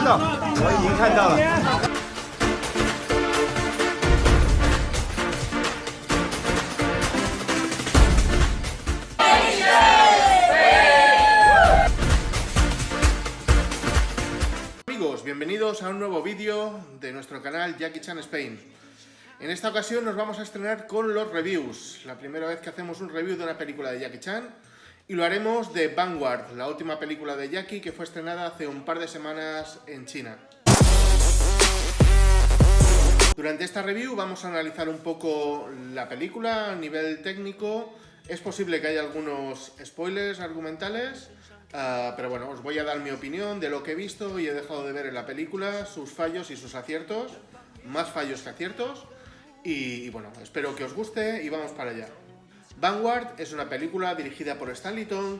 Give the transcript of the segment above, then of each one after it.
到，我已经看到了。Amigos, bienvenidos a un nuevo vídeo de nuestro canal Jackie Chan Spain. En esta ocasión nos vamos a estrenar con los reviews, la primera vez que hacemos un review de una película de Jackie Chan, y lo haremos de Vanguard, la última película de Jackie que fue estrenada hace un par de semanas en China. Durante esta review vamos a analizar un poco la película a nivel técnico. Es posible que haya algunos spoilers argumentales, pero bueno, os voy a dar mi opinión de lo que he visto y he dejado de ver en la película, sus fallos y sus aciertos, más fallos que aciertos, y bueno, espero que os guste y vamos para allá. Vanguard es una película dirigida por Stanley Tong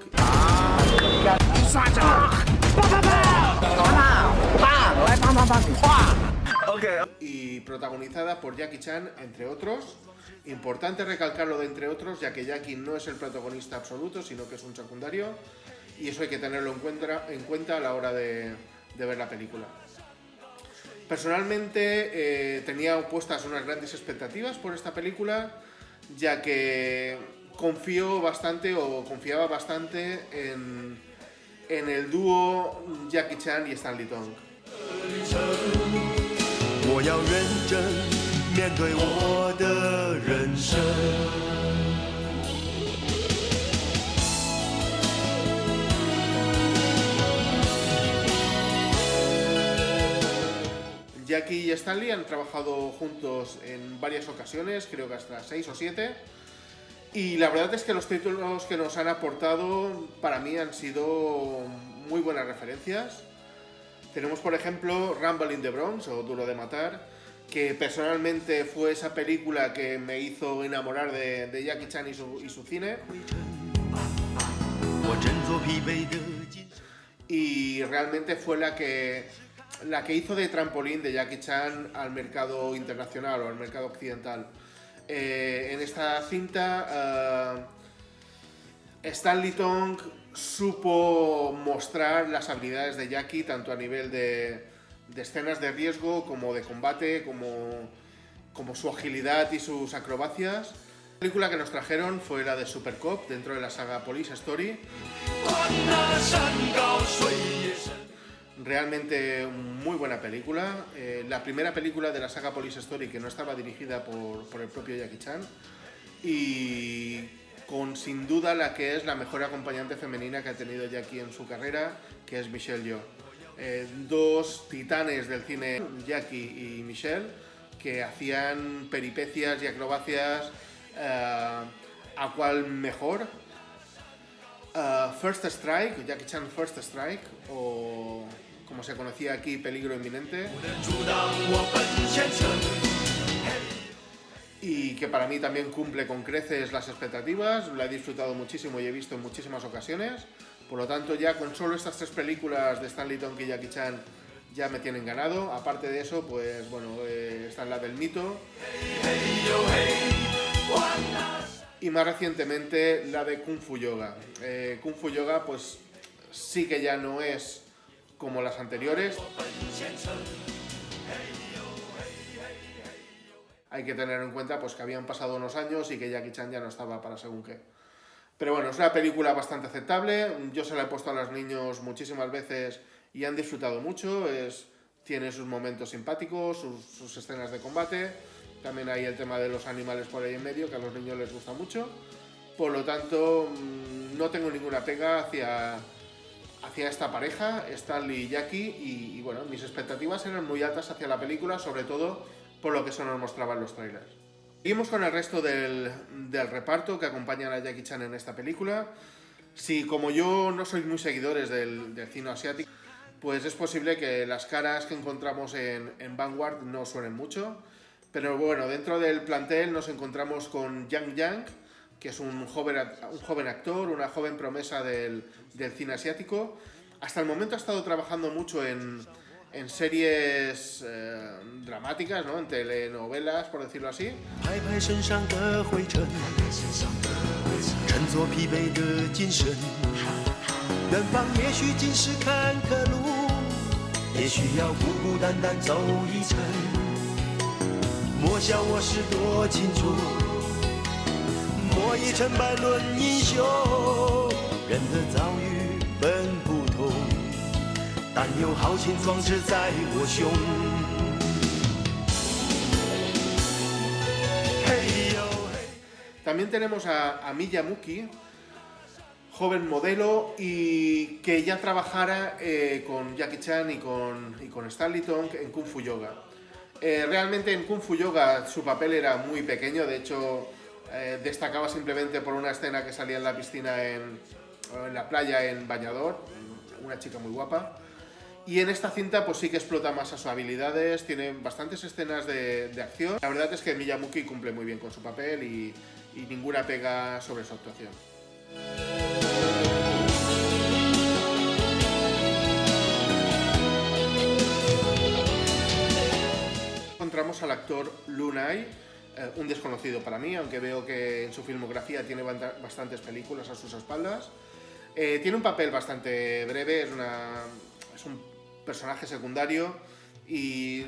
y protagonizada por Jackie Chan, entre otros. Importante recalcarlo de entre otros, ya que Jackie no es el protagonista absoluto, sino que es un secundario, y eso hay que tenerlo en cuenta a la hora de ver la película. Personalmente tenía puestas unas grandes expectativas por esta película, ya que confiaba bastante en el dúo Jackie Chan y Stanley Tong. Jackie y Stanley han trabajado juntos en varias ocasiones, creo que hasta 6 o 7, y la verdad es que los títulos que nos han aportado para mí han sido muy buenas referencias. Tenemos, por ejemplo, Rumble in the Bronx, o Duro de Matar, que personalmente fue esa película que me hizo enamorar de Jackie Chan y su cine. Y realmente fue la que hizo de trampolín de Jackie Chan al mercado internacional o al mercado occidental. En esta cinta, Stanley Tong supo mostrar las habilidades de Jackie tanto a nivel de escenas de riesgo como de combate, como su agilidad y sus acrobacias. La película que nos trajeron fue la de Super Cop, dentro de la saga Police Story. Realmente muy buena película, la primera película de la saga Police Story que no estaba dirigida por el propio Jackie Chan, y con sin duda la que es la mejor acompañante femenina que ha tenido Jackie en su carrera, que es Michelle Yeoh. Dos titanes del cine, Jackie y Michelle, que hacían peripecias y acrobacias a cual mejor. First Strike, Jackie Chan First Strike, o como se conocía aquí, Peligro Inminente, y que para mí también cumple con creces las expectativas. La he disfrutado muchísimo y he visto en muchísimas ocasiones, por lo tanto ya con solo estas 3 películas de Stanley Tong y Jackie Chan ya me tienen ganado. Aparte de eso, pues bueno, está la del Mito, y más recientemente la de Kung Fu Yoga. Kung Fu Yoga pues sí que ya no es como las anteriores. Hay que tener en cuenta pues que habían pasado unos años y que Jackie Chan ya no estaba para según qué. Pero bueno, es una película bastante aceptable. Yo se la he puesto a los niños muchísimas veces y han disfrutado mucho. Tiene sus momentos simpáticos, sus escenas de combate. También hay el tema de los animales por ahí en medio, que a los niños les gusta mucho. Por lo tanto, no tengo ninguna pega hacia esta pareja, Stanley y Jackie, y bueno, mis expectativas eran muy altas hacia la película, sobre todo por lo que se nos mostraban los trailers. Seguimos con el resto del reparto que acompañan a Jackie Chan en esta película. Si como yo no sois muy seguidores del cine asiático, pues es posible que las caras que encontramos en Vanguard no suenen mucho. Pero bueno, dentro del plantel nos encontramos con Yang Yang, que es un joven actor, una joven promesa del cine asiático. Hasta el momento ha estado trabajando mucho en series dramáticas, ¿no? En telenovelas, por decirlo así. 也许要孤孤单单走一程。莫笑我是多情错，莫以成败论英雄。人的遭遇本不同，但有豪情壮志在我胸。También tenemos a Miya Muki, joven modelo y que ya trabajara con Jackie Chan y con Stanley Tong en Kung Fu Yoga. Realmente en Kung Fu Yoga su papel era muy pequeño, de hecho destacaba simplemente por una escena que salía en la piscina en la playa en bañador, una chica muy guapa. Y en esta cinta pues sí que explota más a sus habilidades, tiene bastantes escenas de acción. La verdad es que Miya Muki cumple muy bien con su papel y ninguna pega sobre su actuación. Encontramos al actor Lu Nai, un desconocido para mí, aunque veo que en su filmografía tiene bastantes películas a sus espaldas. Tiene un papel bastante breve, es un personaje secundario y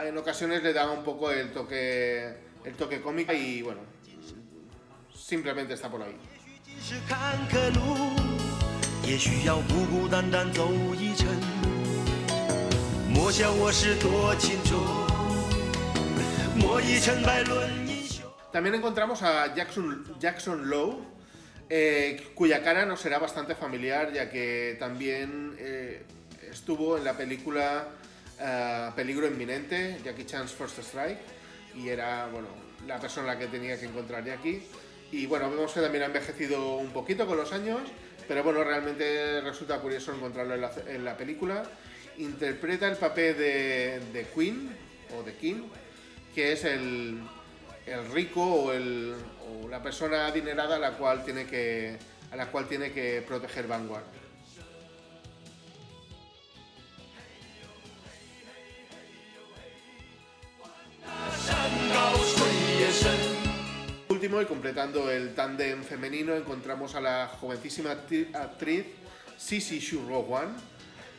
en ocasiones le da un poco el toque cómico y bueno, simplemente está por ahí. También encontramos a Jackson Lowe, cuya cara nos será bastante familiar, ya que también estuvo en la película Peligro Inminente, Jackie Chan's First Strike, y era bueno, la persona a la que tenía que encontrar Jackie. Y bueno, vemos que también ha envejecido un poquito con los años, pero bueno, realmente resulta curioso encontrarlo en la película. Interpreta el papel de Queen, o de King, que es el rico o la persona adinerada a la cual tiene que proteger Vanguard. Último, y completando el tándem femenino, encontramos a la jovencísima actriz Sisi Shu-ro-hwan,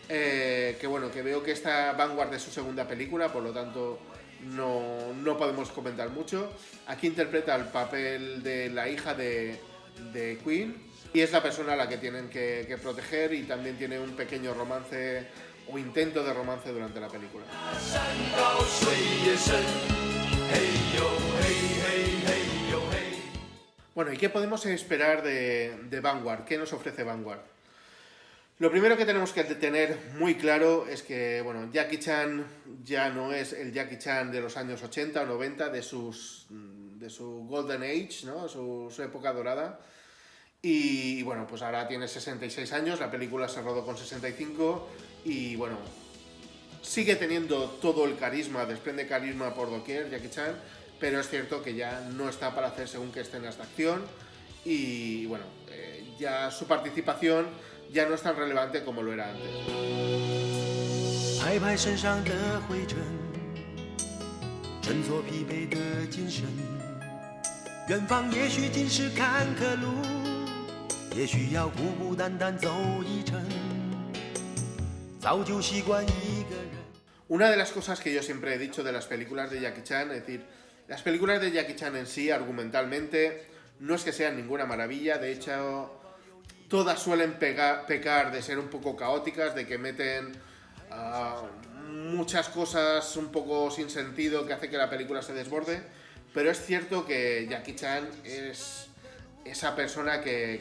que bueno, que veo que esta Vanguard es su segunda película, por lo tanto no podemos comentar mucho. Aquí interpreta el papel de la hija de Queen y es la persona a la que tienen que proteger, y también tiene un pequeño romance o intento de romance durante la película. Bueno, ¿y qué podemos esperar de Vanguard? ¿Qué nos ofrece Vanguard? Lo primero que tenemos que tener muy claro es que bueno, Jackie Chan ya no es el Jackie Chan de los años 80 o 90, de su Golden Age, ¿no? su época dorada. Y bueno, pues ahora tiene 66 años, la película se rodó con 65 y bueno, sigue teniendo todo el carisma, desprende carisma por doquier Jackie Chan, pero es cierto que ya no está para hacer según qué escenas de acción y bueno, ya su participación ya no es tan relevante como lo era antes. Una de las cosas que yo siempre he dicho de las películas de Jackie Chan, es decir, las películas de Jackie Chan en sí, argumentalmente, no es que sean ninguna maravilla, de hecho, todas suelen pecar de ser un poco caóticas, de que meten muchas cosas un poco sin sentido que hace que la película se desborde, pero es cierto que Jackie Chan es esa persona que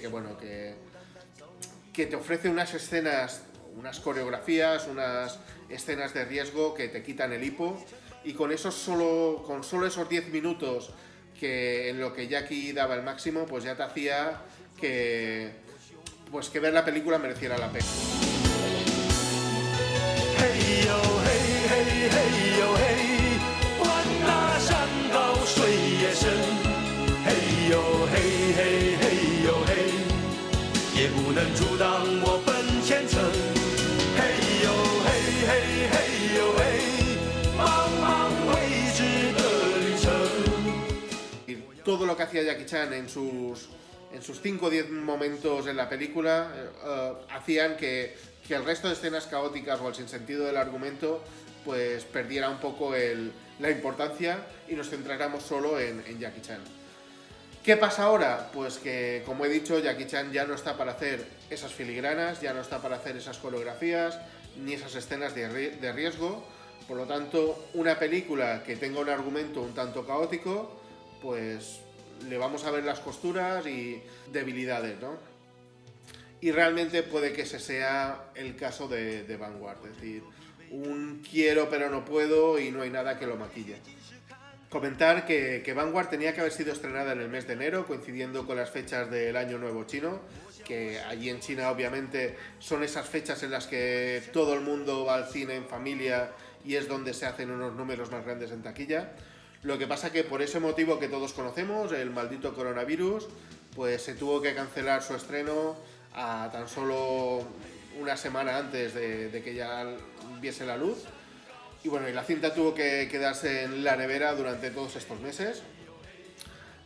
te ofrece unas escenas, unas coreografías, unas escenas de riesgo que te quitan el hipo, y con solo esos 10 minutos que en lo que Jackie daba el máximo, pues ya te hacía que ver la película mereciera la pena. Hey, yo, hey, hey, hey, yo, hey, 管那山高水也深，嘿呦嘿嘿嘿呦嘿，也不能阻挡我奔前程，嘿呦嘿嘿嘿呦嘿，茫茫未知的旅程。Todo lo que hacía Jackie Chan en en sus 5 o 10 momentos en la película hacían que el resto de escenas caóticas o el sinsentido del argumento pues perdiera un poco la importancia y nos centráramos solo en Jackie Chan. ¿Qué pasa ahora? Pues que, como he dicho, Jackie Chan ya no está para hacer esas filigranas, ya no está para hacer esas coreografías, ni esas escenas de riesgo. Por lo tanto, una película que tenga un argumento un tanto caótico, pues le vamos a ver las costuras y debilidades, ¿no? Y realmente puede que ese sea el caso de Vanguard, es decir, un quiero pero no puedo y no hay nada que lo maquille. Comentar que Vanguard tenía que haber sido estrenada en el mes de enero, coincidiendo con las fechas del Año Nuevo Chino, que allí en China obviamente son esas fechas en las que todo el mundo va al cine en familia y es donde se hacen unos números más grandes en taquilla. Lo que pasa que por ese motivo que todos conocemos, el maldito coronavirus, pues se tuvo que cancelar su estreno a tan solo una semana antes de que ya viese la luz. Y bueno, y la cinta tuvo que quedarse en la nevera durante todos estos meses.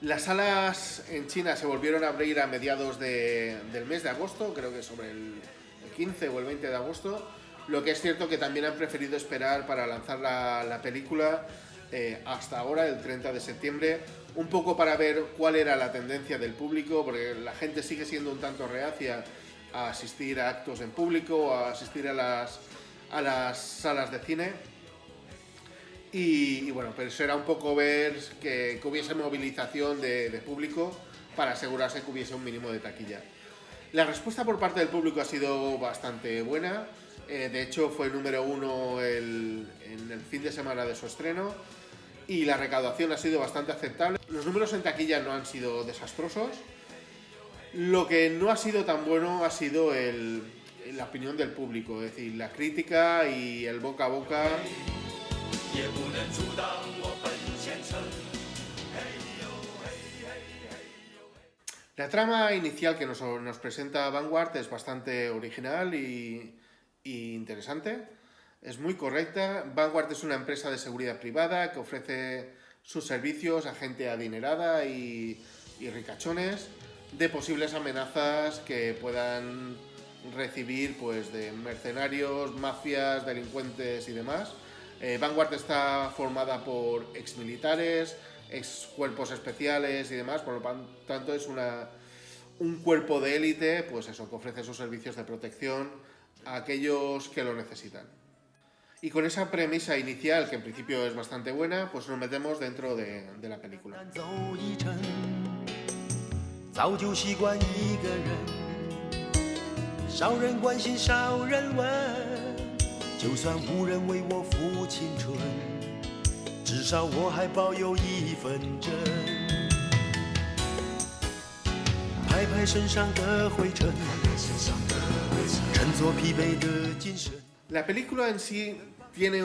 Las salas en China se volvieron a abrir a mediados del mes de agosto, creo que sobre el 15 o el 20 de agosto. Lo que es cierto que también han preferido esperar para lanzar la película hasta ahora, el 30 de septiembre, un poco para ver cuál era la tendencia del público, porque la gente sigue siendo un tanto reacia a asistir a actos en público, a asistir a las salas de cine. Y bueno, pero eso era un poco ver que hubiese movilización de público para asegurarse que hubiese un mínimo de taquilla. La respuesta por parte del público ha sido bastante buena. De hecho, fue número 1 en el fin de semana de su estreno y la recaudación ha sido bastante aceptable. Los números en taquilla no han sido desastrosos. Lo que no ha sido tan bueno ha sido la opinión del público, es decir, la crítica y el boca a boca. La trama inicial que nos presenta Vanguard es bastante original y interesante. Es muy correcta. Vanguard es una empresa de seguridad privada que ofrece sus servicios a gente adinerada y ricachones de posibles amenazas que puedan recibir pues, de mercenarios, mafias, delincuentes y demás. Vanguard está formada por exmilitares, ex cuerpos especiales y demás, por lo tanto es un cuerpo de élite, pues eso, que ofrece sus servicios de protección a aquellos que lo necesitan. Y con esa premisa inicial, que en principio es bastante buena, pues nos metemos dentro de la película. La película en sí tiene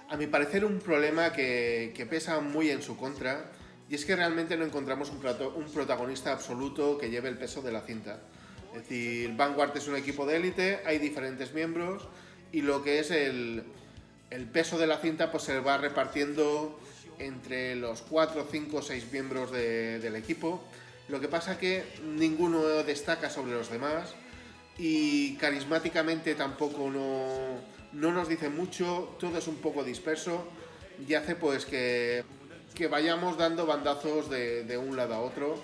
a mi parecer, un problema que pesa muy en su contra, y es que realmente no encontramos un protagonista absoluto que lleve el peso de la cinta. Es decir, Vanguard es un equipo de élite, hay diferentes miembros, y lo que es el peso de la cinta pues se va repartiendo entre los 4, 5, 6 miembros del equipo. Lo que pasa que ninguno destaca sobre los demás y carismáticamente tampoco no nos dice mucho, todo es un poco disperso y hace pues que vayamos dando bandazos de un lado a otro,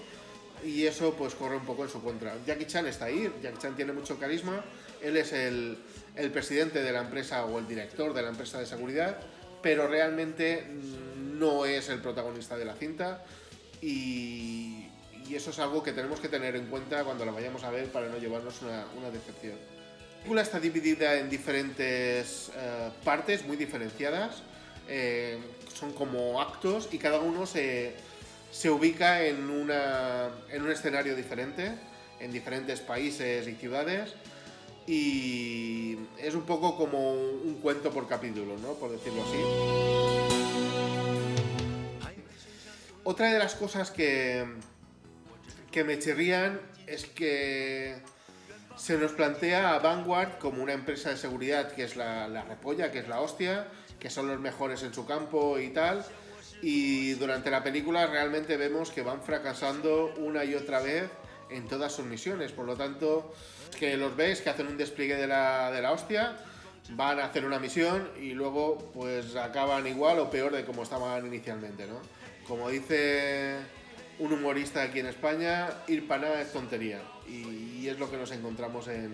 y eso pues corre un poco en su contra. Jackie Chan está ahí, Jackie Chan tiene mucho carisma, él es el presidente de la empresa o el director de la empresa de seguridad, pero realmente no es el protagonista de la cinta, y eso es algo que tenemos que tener en cuenta cuando la vayamos a ver para no llevarnos una decepción. La película está dividida en diferentes partes muy diferenciadas, son como actos y cada uno se ubica en un escenario diferente, en diferentes países y ciudades, y es un poco como un cuento por capítulo, ¿no? Por decirlo así. Otra de las cosas que me chirrían es que se nos plantea a Vanguard como una empresa de seguridad que es la repolla, que es la hostia, que son los mejores en su campo y tal, y durante la película realmente vemos que van fracasando una y otra vez en todas sus misiones. Por lo tanto, que los ves que hacen un despliegue de la hostia, van a hacer una misión y luego pues acaban igual o peor de como estaban inicialmente, ¿no? Como dice un humorista aquí en España, ir para nada es tontería, y es lo que nos encontramos en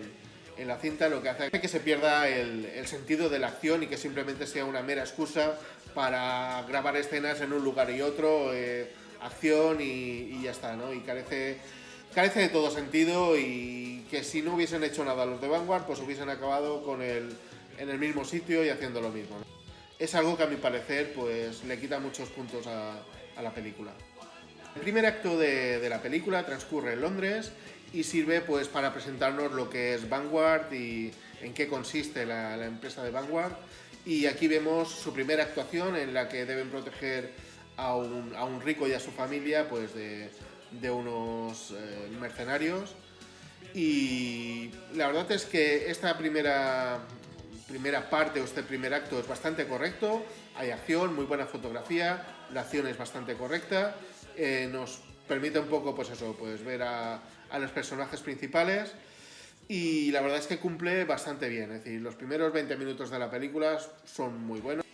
la cinta, lo que hace que se pierda el sentido de la acción y que simplemente sea una mera excusa para grabar escenas en un lugar y otro, acción y ya está, ¿no? Y carece de todo sentido, y que si no hubiesen hecho nada los de Vanguard, pues hubiesen acabado en el mismo sitio y haciendo lo mismo, ¿no? Es algo que a mi parecer pues le quita muchos puntos a la película. El primer acto de la película transcurre en Londres y sirve pues para presentarnos lo que es Vanguard y en qué consiste la empresa de Vanguard. Y aquí vemos su primera actuación, en la que deben proteger a un rico y a su familia pues de unos mercenarios. Y la verdad es que esta primera parte o este primer acto es bastante correcto. Hay acción, muy buena fotografía, la acción es bastante correcta, nos permite un poco pues eso, pues ver a los personajes principales, y la verdad es que cumple bastante bien. Es decir, los primeros 20 minutos de la película son muy buenos.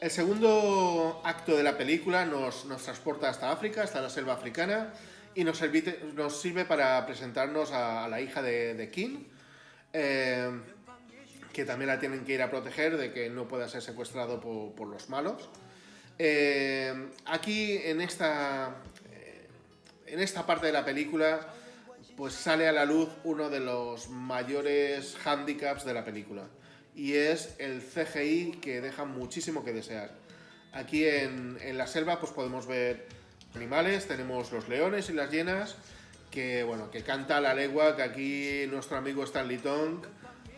El segundo acto de la película nos transporta hasta África, hasta la selva africana, y nos sirve para presentarnos a la hija de King, que también la tienen que ir a proteger de que no pueda ser secuestrado por los malos. Aquí, en esta parte de la película, pues sale a la luz uno de los mayores hándicaps de la película, y es el CGI, que deja muchísimo que desear. Aquí en la selva pues podemos ver animales, tenemos los leones y las hienas, que canta a la legua que aquí nuestro amigo Stanley Tong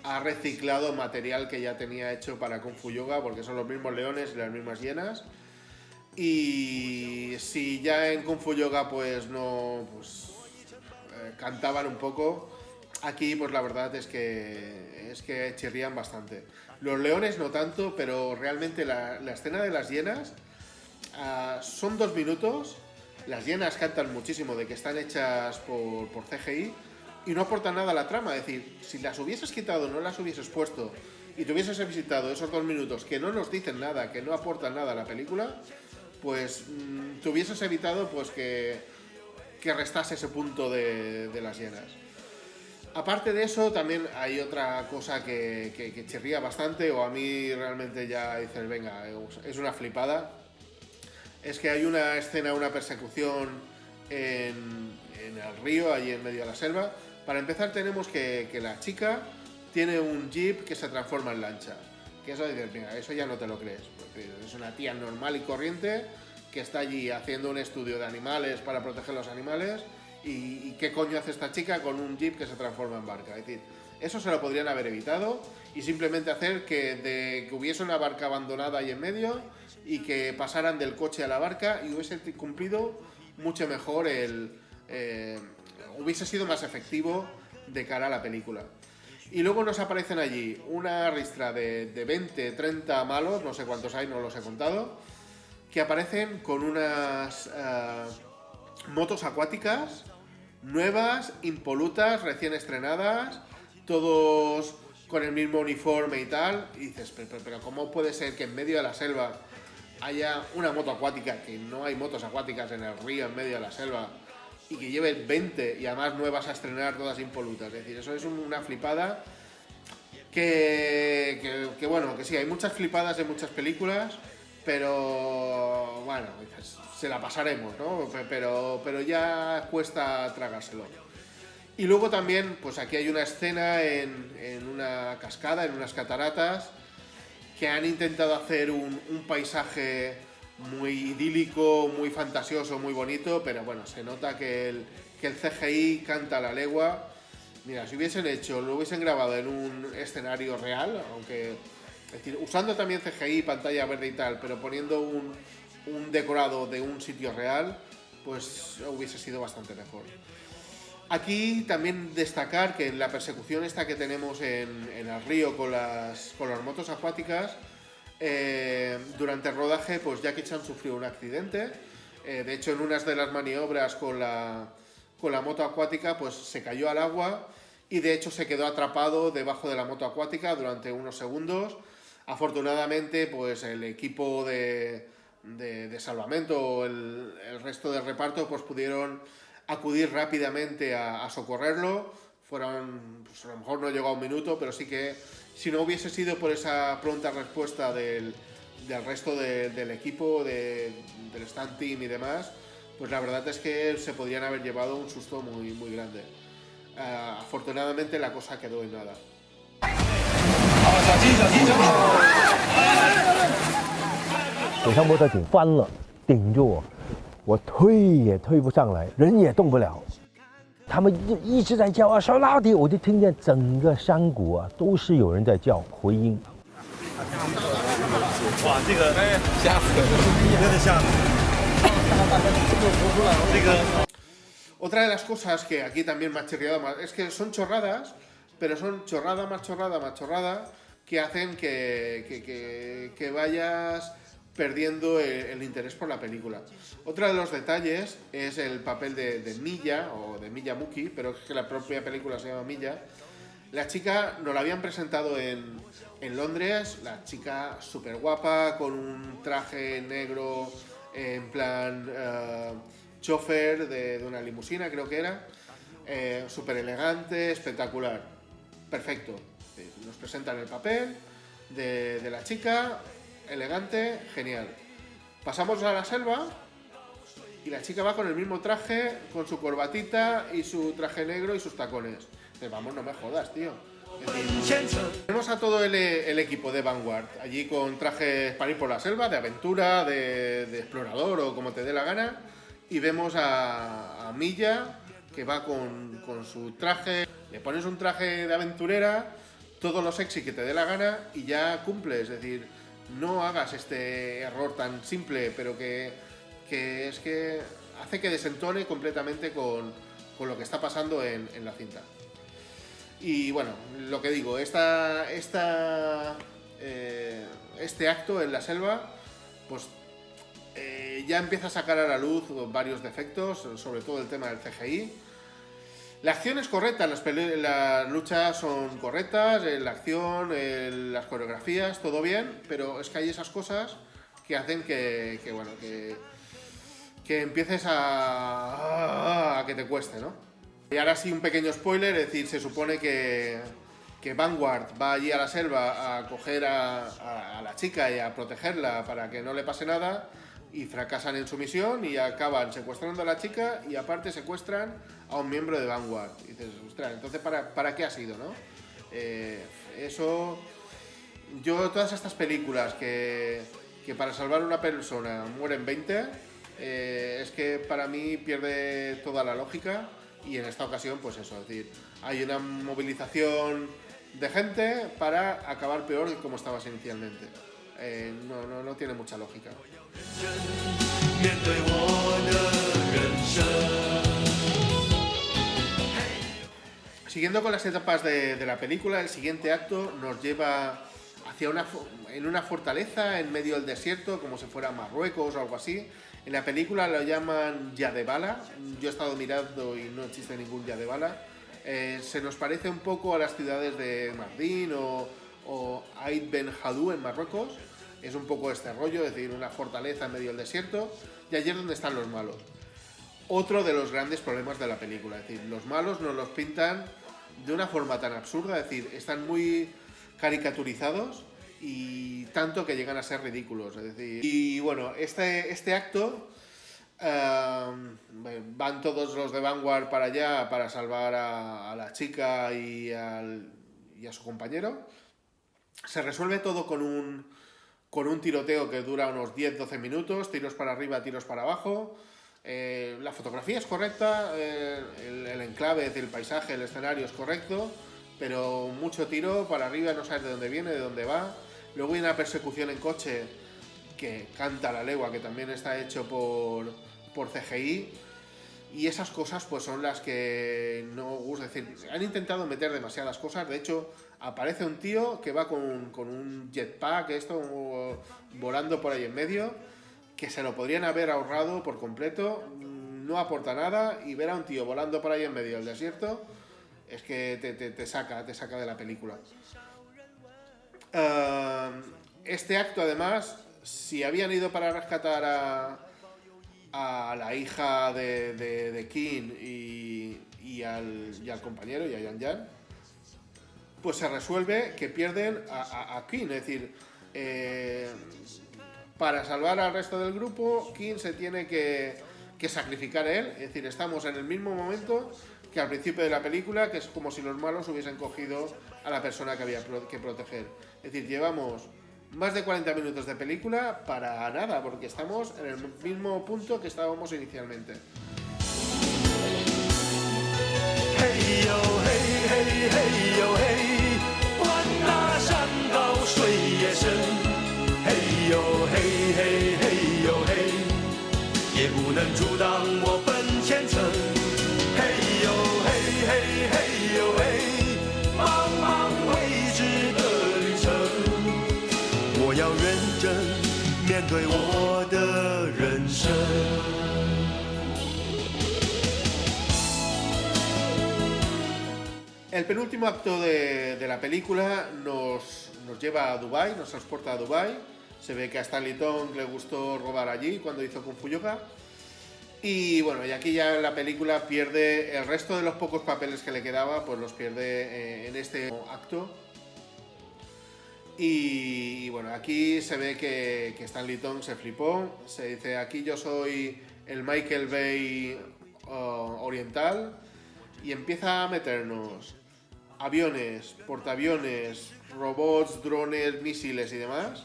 ha reciclado material que ya tenía hecho para Kung Fu Yoga, porque son los mismos leones y las mismas hienas. Y si ya en Kung Fu Yoga pues cantaban un poco, aquí pues la verdad es que chirrían bastante. Los leones no tanto, pero realmente la escena de las hienas son 2 minutos. Las hienas cantan muchísimo de que están hechas por CGI y no aportan nada a la trama. Es decir, si las hubieses quitado, no las hubieses puesto y te hubieses visitado esos 2 minutos que no nos dicen nada, que no aportan nada a la película, pues te hubieses evitado pues que restase ese punto de las hienas. Aparte de eso, también hay otra cosa que chirría bastante, o a mí realmente ya dices, venga, es una flipada. Es que hay una escena, una persecución en el río, allí en medio de la selva. Para empezar, tenemos que la chica tiene un jeep que se transforma en lancha. Que eso dices, venga, eso ya no te lo crees. Porque es una tía normal y corriente que está allí haciendo un estudio de animales para proteger los animales. ¿Y qué coño hace esta chica con un jeep que se transforma en barca? Es decir, eso se lo podrían haber evitado y simplemente hacer que hubiese una barca abandonada ahí en medio y que pasaran del coche a la barca, y hubiese cumplido mucho mejor hubiese sido más efectivo de cara a la película. Y luego nos aparecen allí una ristra de 20, 30 malos, no sé cuántos hay, no los he contado, que aparecen con unas motos acuáticas nuevas, impolutas, recién estrenadas, todos con el mismo uniforme y tal, y dices, pero ¿cómo puede ser que en medio de la selva haya una moto acuática, que no hay motos acuáticas en el río en medio de la selva, y que lleve 20 y además nuevas a estrenar todas impolutas? Es decir, eso es una flipada que sí, hay muchas flipadas en muchas películas, pero bueno, se la pasaremos, ¿no? Pero ya cuesta tragárselo. Y luego también, pues aquí hay una escena en una cascada, en unas cataratas, que han intentado hacer un paisaje muy idílico, muy fantasioso, muy bonito, pero bueno, se nota que el CGI canta a la legua. Mira, si lo hubiesen grabado en un escenario real, aunque, es decir, usando también CGI, pantalla verde y tal, pero poniendo un decorado de un sitio real, pues hubiese sido bastante mejor. Aquí también destacar que en la persecución esta que tenemos en el río con las motos acuáticas, durante el rodaje, pues Jackie Chan sufrió un accidente. De hecho, en unas de las maniobras con la moto acuática, pues se cayó al agua y de hecho se quedó atrapado debajo de la moto acuática durante unos segundos. Afortunadamente, pues el equipo de salvamento o el resto del reparto pues pudieron acudir rápidamente a socorrerlo. Fueron, pues a lo mejor no llegó a un minuto, pero sí que si no hubiese sido por esa pronta respuesta del resto del equipo, del stunt team y demás, pues la verdad es que se podrían haber llevado un susto muy, muy grande. Afortunadamente la cosa quedó en nada. 水上摩托艇翻了，顶住我，我推也推不上来，人也动不了。他们一直在叫啊，手拉底，我就听见整个山谷啊都是有人在叫回音。哇，这个吓死了，真的吓死了。这个。 Otra de las cosas que aquí también me ha chirriado más es que son chorradas, pero son chorrada más chorrada más chorrada que hacen que vayas perdiendo el interés por la película. Otro de los detalles es el papel de Milla, o de Milla Muki, pero es que la propia película se llama Milla. La chica nos la habían presentado en Londres, la chica súper guapa, con un traje negro en plan chofer de una limusina, creo que era, súper elegante, espectacular, perfecto. Nos presentan el papel de la chica, elegante, genial. Pasamos a la selva y la chica va con el mismo traje, con su corbatita y su traje negro y sus tacones. Vamos, no me jodas, tío. Tenemos a todo el equipo de Vanguard allí con trajes para ir por la selva, de aventura, de explorador o como te dé la gana. Y vemos a Milla que va con su traje, le pones un traje de aventurera, todo lo sexy que te dé la gana y ya cumple. Es decir, no hagas este error tan simple, pero que es que hace que desentone completamente con lo que está pasando en la cinta. Y bueno, lo que digo, este acto en la selva, pues ya empieza a sacar a la luz varios defectos, sobre todo el tema del CGI. La acción es correcta, las luchas son correctas, la acción, las coreografías, todo bien, pero es que hay esas cosas que hacen que empieces a que te cueste, ¿no? Y ahora sí un pequeño spoiler, es decir, se supone que Vanguard va allí a la selva a coger a la chica y a protegerla para que no le pase nada, y fracasan en su misión y acaban secuestrando a la chica y aparte secuestran a un miembro de Vanguard. Y dices, ostras, entonces ¿para qué ha sido, no? Eso... Yo, todas estas películas que para salvar a una persona mueren 20, es que para mí pierde toda la lógica. Y en esta ocasión, pues eso, es decir, hay una movilización de gente para acabar peor que como estabas inicialmente. No tiene mucha lógica. Siguiendo con las etapas de la película, el siguiente acto nos lleva hacia una fortaleza en medio del desierto, como si fuera Marruecos o algo así. En la película lo llaman Yadebala. Yo he estado mirando y no existe ningún Yadebala. Se nos parece un poco a las ciudades de Mardin o Aït Ben Haddou en Marruecos. Es un poco este rollo, es decir, una fortaleza en medio del desierto. Y allí es donde están los malos. Otro de los grandes problemas de la película. Es decir, los malos nos los pintan de una forma tan absurda. Es decir, están muy caricaturizados y tanto que llegan a ser ridículos. Es decir, y bueno, este acto, van todos los de Vanguard para allá para salvar a la chica y a su compañero. Se resuelve todo con con un tiroteo que dura unos 10-12 minutos, tiros para arriba, tiros para abajo. La fotografía es correcta, el enclave, es decir, el paisaje, el escenario es correcto, pero mucho tiro para arriba, no sabes de dónde viene, de dónde va. Luego hay una persecución en coche que canta a la legua, que también está hecho por CGI. Y esas cosas pues son las que no gusta. Es decir, han intentado meter demasiadas cosas. De hecho, aparece un tío que va con un jetpack, volando por ahí en medio, que se lo podrían haber ahorrado por completo. No aporta nada, y ver a un tío volando por ahí en medio del desierto es que te saca de la película. Este acto, además, si habían ido para rescatar a la hija de King y al compañero, y a Yan, pues se resuelve que pierden a King. Es decir, para salvar al resto del grupo, King se tiene que sacrificar a él. Es decir, estamos en el mismo momento que al principio de la película, que es como si los malos hubiesen cogido a la persona que había que proteger. Es decir, llevamos más de 40 minutos de película para nada, porque estamos en el mismo punto que estábamos inicialmente. Hey yo, hey, hey, hey yo, hey， 管那山高水也深。嘿呦，嘿，嘿，嘿呦，嘿，也不能阻挡我奔前程。嘿呦，嘿，嘿，嘿呦，嘿，茫茫未知的旅程，我要认真面对我的人生。El penúltimo acto de la película nos lleva a Dubái, nos transporta a Dubái. Se ve que a Stanley Tong le gustó robar allí cuando hizo Kung Fu Yoga. Y bueno, y aquí ya la película pierde el resto de los pocos papeles que le quedaba, pues los pierde en este acto. Y bueno, aquí se ve que Stanley Tong se flipó. Se dice, aquí yo soy el Michael Bay oriental. Y empieza a meternos aviones, portaaviones, robots, drones, misiles y demás.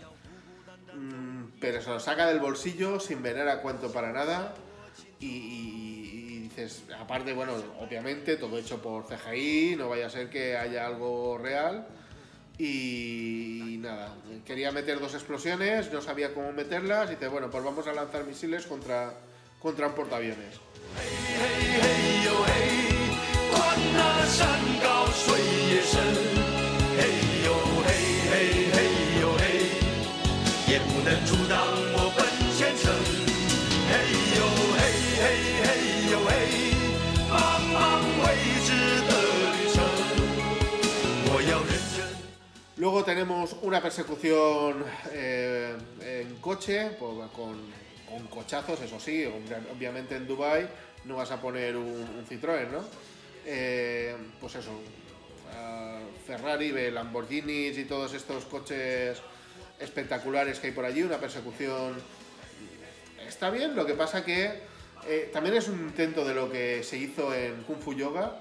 Pero se lo saca del bolsillo sin venir a cuento para nada. Y dices, aparte, bueno, obviamente todo hecho por CGI, no vaya a ser que haya algo real. Y nada, quería meter 2 explosiones, no sabía cómo meterlas. Y dice, bueno, pues vamos a lanzar misiles contra un portaaviones. 那山高水也深，嘿呦嘿嘿嘿呦嘿，也不能阻挡我奔前程。嘿呦嘿嘿嘿呦嘿，茫茫未知的旅程，我要认真。 Luego tenemos una persecución en coche, pues, con cochazos, eso sí. Obviamente en Dubái no vas a poner un Citroën, ¿no? Pues eso, Ferrari, Lamborghinis y todos estos coches espectaculares que hay por allí. Una persecución está bien, lo que pasa que también es un intento de lo que se hizo en Kung Fu Yoga,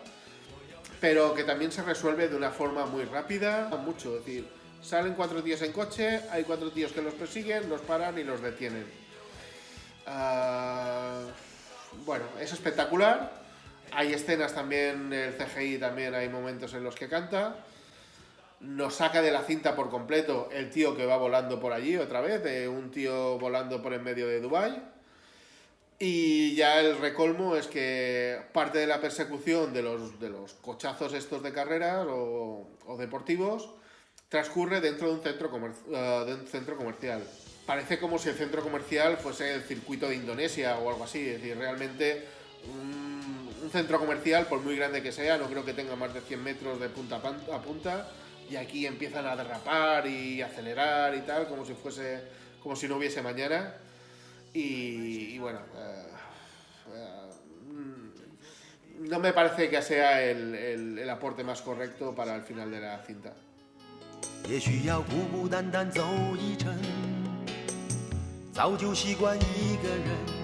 pero que también se resuelve de una forma muy rápida, mucho. Es decir, salen 4 tíos en coche, hay 4 tíos que los persiguen, los paran y los detienen. Bueno, es espectacular. Hay escenas también, el CGI también hay momentos en los que canta. Nos saca de la cinta por completo el tío que va volando por allí otra vez, de un tío volando por en medio de Dubái. Y ya el recolmo es que parte de la persecución de los cochazos estos de carreras o deportivos transcurre dentro de un centro comercial. Parece como si el centro comercial fuese el circuito de Indonesia o algo así. Es decir, realmente un centro comercial, por muy grande que sea, no creo que tenga más de 100 metros de punta a punta, y aquí empiezan a derrapar y acelerar y tal, como si no hubiese mañana. Y bueno, no me parece que sea el aporte más correcto para el final de la cinta. 也许要孤孤单单走一程，早就习惯一个人，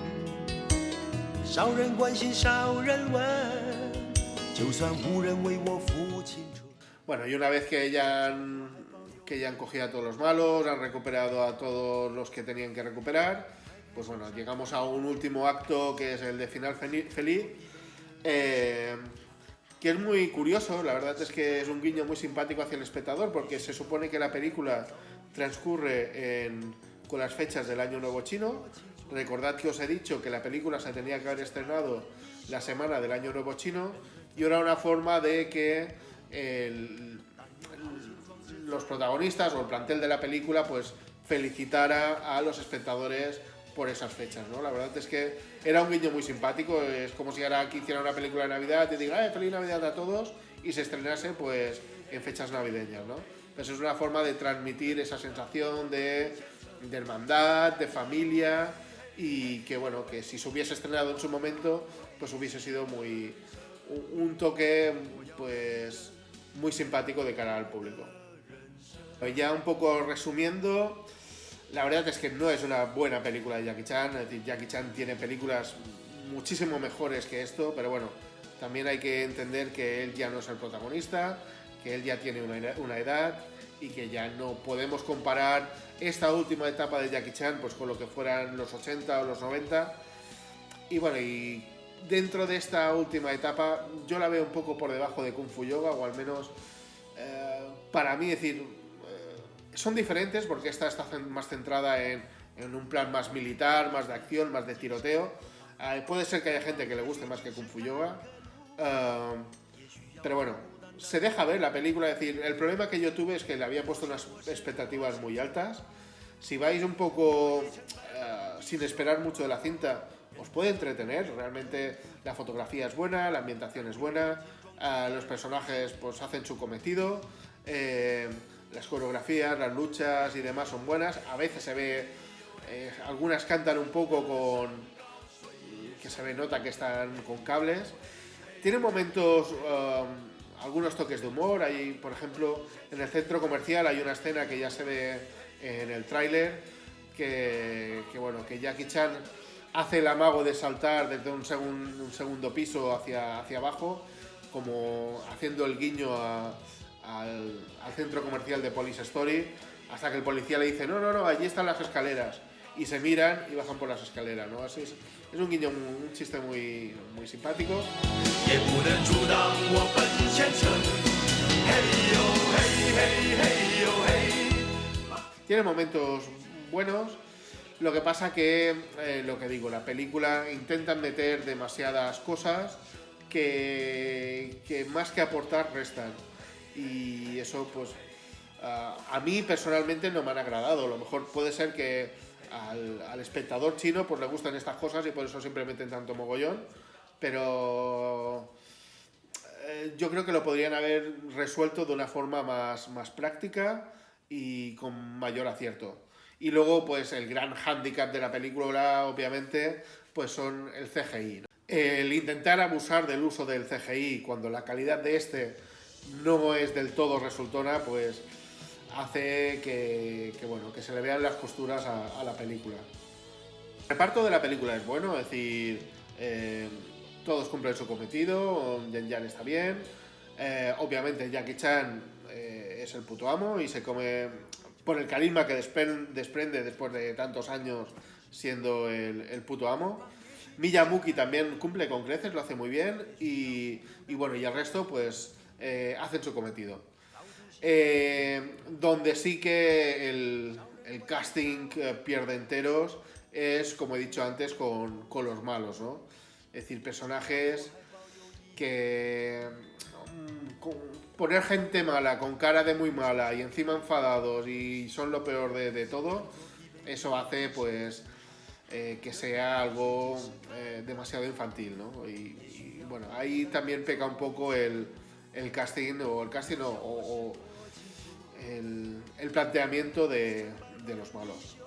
少人关心少人问，就算无人为我付青春。 Bueno, y una vez que ya que ya han cogido a todos los malos, han recuperado a todos los que tenían que recuperar. Pues bueno, llegamos a un último acto que es el de final feliz, que es muy curioso. La verdad es que es un guiño muy simpático hacia el espectador, porque se supone que la película transcurre con las fechas del Año Nuevo Chino. Recordad que os he dicho que la película se tenía que haber estrenado la semana del Año Nuevo Chino, y era una forma de que los protagonistas o el plantel de la película pues felicitara a los espectadores por esas fechas, ¿no? La verdad es que era un guiño muy simpático. Es como si ahora aquí hiciera una película de Navidad y diga feliz Navidad a todos, y se estrenase pues en fechas navideñas, ¿no? Pues es una forma de transmitir esa sensación de hermandad, de familia, y que bueno, que si se hubiese estrenado en su momento pues hubiese sido un toque pues muy simpático de cara al público. Ya un poco resumiendo, la verdad es que no es una buena película de Jackie Chan. Es decir, Jackie Chan tiene películas muchísimo mejores que esto, pero bueno, también hay que entender que él ya no es el protagonista, que él ya tiene una edad, y que ya no podemos comparar esta última etapa de Jackie Chan pues con lo que fueran los 80 o los 90. Y bueno, y dentro de esta última etapa yo la veo un poco por debajo de Kung Fu Yoga, o al menos para mí, decir, son diferentes porque esta está más centrada en un plan más militar, más de acción, más de tiroteo. Puede ser que haya gente que le guste más que Kung Fu Yoga, pero bueno, se deja ver la película. Es decir, el problema que yo tuve es que le había puesto unas expectativas muy altas. Si vais un poco sin esperar mucho de la cinta, os puede entretener. Realmente la fotografía es buena, la ambientación es buena, los personajes pues hacen su cometido, las coreografías, las luchas y demás son buenas. A veces se ve, algunas cantan un poco que se ve, nota que están con cables. Tiene momentos, algunos toques de humor. Hay, por ejemplo, en el centro comercial hay una escena que ya se ve en el tráiler, que bueno, que Jackie Chan hace el amago de saltar desde un segundo piso hacia abajo, como haciendo el guiño al centro comercial de Police Story, hasta que el policía le dice no, allí están las escaleras, y se miran y bajan por las escaleras, ¿no? Así es un guiño, un chiste muy simpático. Tiene momentos buenos. Lo que pasa que, lo que digo, la película intenta meter demasiadas cosas que más que aportar restan. Y eso pues a mí personalmente no me han agradado. A lo mejor puede ser que al espectador chino pues le gustan estas cosas y por eso siempre meten tanto mogollón, pero yo creo que lo podrían haber resuelto de una forma más práctica y con mayor acierto. Y luego pues el gran hándicap de la película obviamente pues son el CGI, ¿no? El intentar abusar del uso del CGI cuando la calidad de este no es del todo resultona, pues hace que se le vean las costuras a la película. El reparto de la película es bueno, es decir, todos cumplen su cometido. Yen Yang está bien, obviamente Jackie Chan es el puto amo y se come por el carisma que desprende después de tantos años siendo el puto amo. Miyazaki también cumple con creces, lo hace muy bien, y bueno, y el resto pues hacen su cometido. Donde sí que el casting pierde enteros es, como he dicho antes, con los malos, ¿no? Es decir, personajes que poner gente mala, con cara de muy mala y encima enfadados y son lo peor de todo, eso hace pues que sea algo demasiado infantil, ¿no? Y bueno, ahí también peca un poco el casting o el planteamiento de los malos.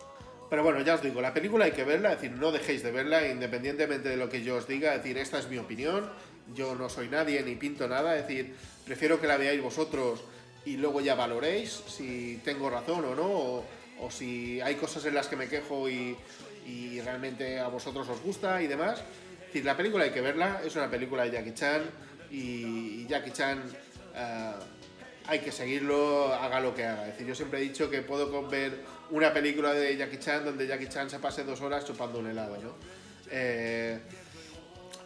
Pero bueno, ya os digo, la película hay que verla, es decir, no dejéis de verla independientemente de lo que yo os diga. Es decir, esta es mi opinión, yo no soy nadie ni pinto nada, es decir, prefiero que la veáis vosotros y luego ya valoréis si tengo razón o no, o si hay cosas en las que me quejo y realmente a vosotros os gusta y demás. Es decir, la película hay que verla, es una película de Jackie Chan, y Jackie Chan hay que seguirlo, haga lo que haga. Es decir, yo siempre he dicho que puedo ver una película de Jackie Chan donde Jackie Chan se pase 2 horas chupando un helado, ¿no?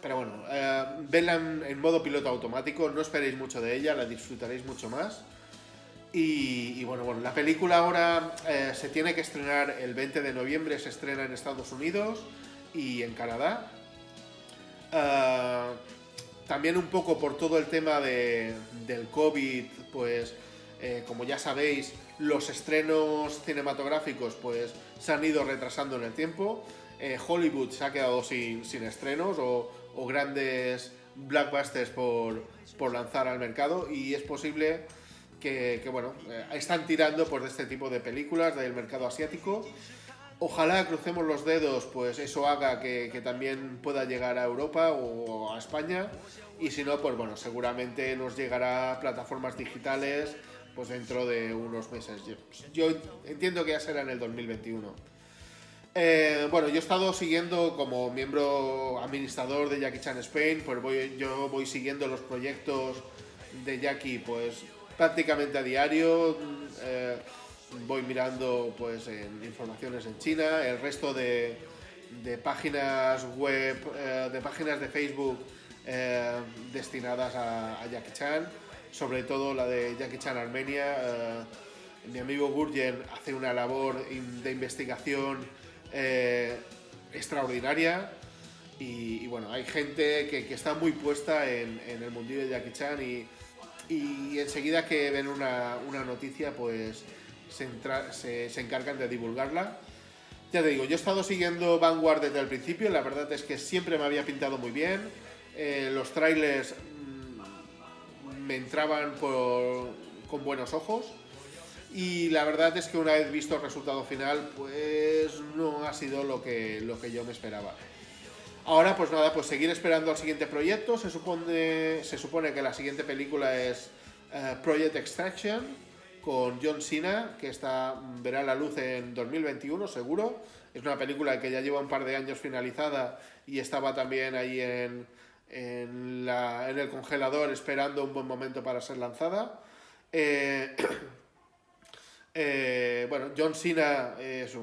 Pero bueno, vedla en modo piloto automático, no esperéis mucho de ella, la disfrutaréis mucho más. Y bueno, la película ahora se tiene que estrenar el 20 de noviembre, se estrena en Estados Unidos y en Canadá. También un poco por todo el tema del COVID, pues como ya sabéis, los estrenos cinematográficos pues se han ido retrasando en el tiempo. Hollywood se ha quedado sin estrenos o grandes blockbusters por lanzar al mercado, y es posible que bueno, están tirando pues, de este tipo de películas del mercado asiático. Ojalá, crucemos los dedos, pues eso haga que también pueda llegar a Europa o a España, y si no, pues bueno, seguramente nos llegará a plataformas digitales pues dentro de unos meses. Yo entiendo que ya será en el 2021. Bueno, yo he estado siguiendo como miembro administrador de Jackie Chan Spain, pues yo voy siguiendo los proyectos de Jackie pues prácticamente a diario. Voy mirando pues en informaciones en China, el resto de páginas web, de páginas de Facebook destinadas a Jackie Chan, sobre todo la de Jackie Chan Armenia. Mi amigo Gurgen hace una labor de investigación extraordinaria, y bueno, hay gente que está muy puesta en el mundillo de Jackie Chan, y enseguida que ven una noticia pues se encargan de divulgarla. Ya te digo, yo he estado siguiendo Vanguard desde el principio, la verdad es que siempre me había pintado muy bien. Los trailers me entraban con buenos ojos, y la verdad es que una vez visto el resultado final pues no ha sido lo que yo me esperaba. Ahora pues nada, pues seguir esperando al siguiente proyecto. Se supone que la siguiente película es Project Extraction, con John Cena, que verá la luz en 2021 seguro. Es una película que ya lleva un par de años finalizada y estaba también ahí en el congelador esperando un buen momento para ser lanzada. Bueno, John Cena es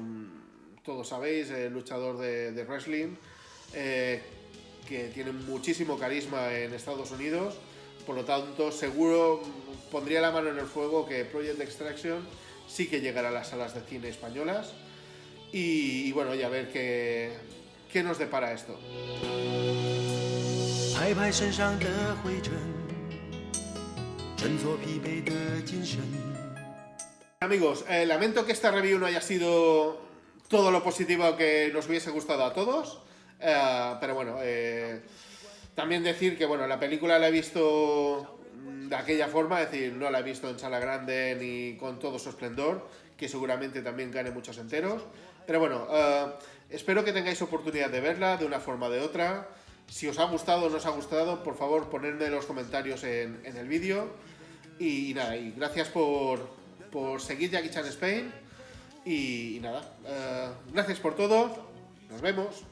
todos sabéis, luchador de wrestling, que tiene muchísimo carisma en Estados Unidos. Por lo tanto, seguro pondría la mano en el fuego que Project Extraction sí que llegará a las salas de cine españolas. Y bueno, ya ver qué nos depara esto. Amigos, lamento que esta review no haya sido todo lo positivo que nos hubiese gustado a todos, pero bueno, también decir que bueno, la película la he visto de aquella forma, es decir, no la he visto en sala grande ni con todo su esplendor, que seguramente también gane muchos enteros, pero bueno, espero que tengáis oportunidad de verla de una forma o de otra. Si os ha gustado o no os ha gustado, por favor ponedme en los comentarios en el vídeo, y nada, y gracias por seguir Jackie Chan Spain, y nada, gracias por todo, nos vemos.